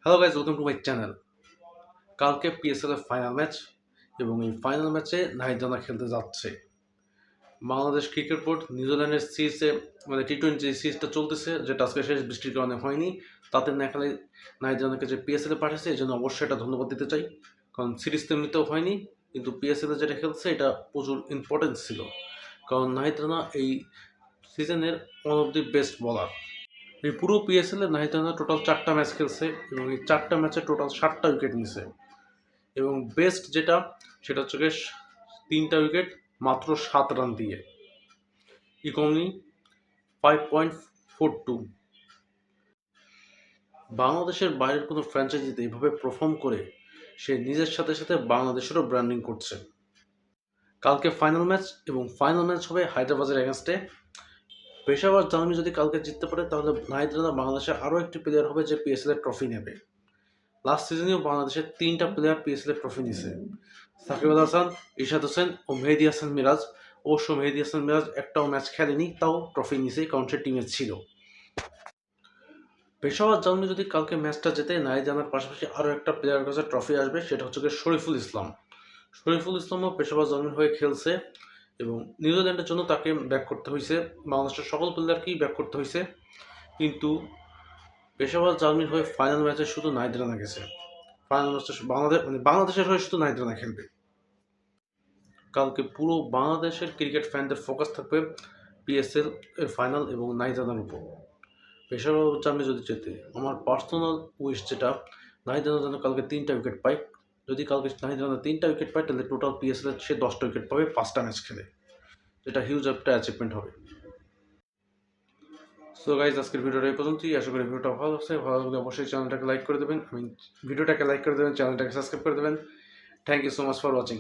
Hello guys, welcome to my channel. কালকে PSL এর final match এবং এই ফাইনাল ম্যাচে নাহিদ রানা খেলতে যাচ্ছে। বাংলাদেশ ক্রিকেট বোর্ড নিউজিল্যান্ডের সিরিজে টি-20 যে সিরিজটা চলতেছে, যেটা আজকে শেষ বৃষ্টির কারণে হয়নি, তাতে না খেলে নাহিদ রানাকে যে পিএসএল এ পাঠিয়েছে এই জন্য অবশ্যই এটা ধন্যবাদ দিতে চাই। কারণ সিরিজ তো এমনিতেও হয়নি, কিন্তু পিএসএল এ যেটা খেলছে এটা প্রচুর ইম্পর্টেন্স ছিল। কারণ নাহিদ রানা এই সিজনের ওয়ান অফ দি বেস্ট বলার। এই পুরো পিএসএল এ নাহিদ রানা টোটাল 4টা ম্যাচ খেলছে এবং এই 4টা ম্যাচে টোটাল 7টা উইকেট নিছে। এবং বেস্ট যেটা সেটা হচ্ছে গিয়ে 3টা উইকেট মাত্র 7 রান দিয়ে, ইকোনমি 5.42। বাংলাদেশের বাইরের কোনো ফ্র্যাঞ্চাইজিতে এইভাবে পারফর্ম করে সে নিজের সাথে সাথে বাংলাদেশেরও ব্র্যান্ডিং করছে। কালকে ফাইনাল ম্যাচ এবং ফাইনাল ম্যাচ হবে হায়দ্রাবাদের এগেনস্টে। পেশাওয়ার জামি যদি কালকে জিততে পারে তাহলে নাহিদ রানা বাংলাদেশের আরও একটি প্লেয়ার হবে যে পিএসএল এর ট্রফি নেবে। লাস্ট সিজনেও বাংলাদেশের 3টা প্লেয়ার পিএসএল এর ট্রফি নিছে, সাকিব আল হাসান, ইশাদ হোসেন ও মেহেদী হাসান মিরাজ। অবশ্য মেহেদী হাসান মিরাজ একটাও ম্যাচ খেলেনি, তাও ট্রফি নিছে কারণ সে টিমে ছিল। পেশাওয়ার জালমি যদি কালকে ম্যাচটা জেতে নাহিদ রানার পাশাপাশি আরও একটা প্লেয়ারের কাছে ট্রফি আসবে, সেটা হচ্ছে শরীফুল ইসলাম। শরীফুল ইসলামও পেশাওয়ার জালমির হয়ে খেলছে এবং নিউজিল্যান্ডের জন্য তাকে ব্যাক করতে হয়েছে, বাংলাদেশের সকল প্লেয়ারকেই ব্যাক করতে হয়েছে। কিন্তু পেশাওয়ার জালমির হয়ে ফাইনাল ম্যাচে শুধু নাহিদ রানা গেছে। ফাইনাল ম্যাচটা বাংলাদেশের হয়ে শুধু নাহিদ রানা খেলবে। কালকে পুরো বাংলাদেশের ক্রিকেট ফ্যানদের ফোকাস থাকবে পিএসএল এর ফাইনাল এবং নাহিদ রানার উপর। পেশাওয়ার জালমি যদি জেতে, আমার পার্সোনাল উইশ যেটা নাহিদ রানা যেন কালকে 3টা উইকেট পায়। যদি কালকে নাহিদ রানা 3টা উইকেট পায় তাহলে টোটাল পিএসএল সে 10টা উইকেট পাবে 5টা ম্যাচ খেলে, যেটা হিউজ একটা অ্যাচিভমেন্ট হবে। সো গাইজ, আজকের ভিডিওটা এই পর্যন্তই। আশা করি ভিডিওটা ভালো লাগছে। ভালো লাগলে অবশ্যই চ্যানেলটাকে লাইক করে দেবেন, ভিডিওটাকে লাইক করে দেবেন, চ্যানেলটাকে সাবস্ক্রাইব করে দেবেন। Thank you so much for watching.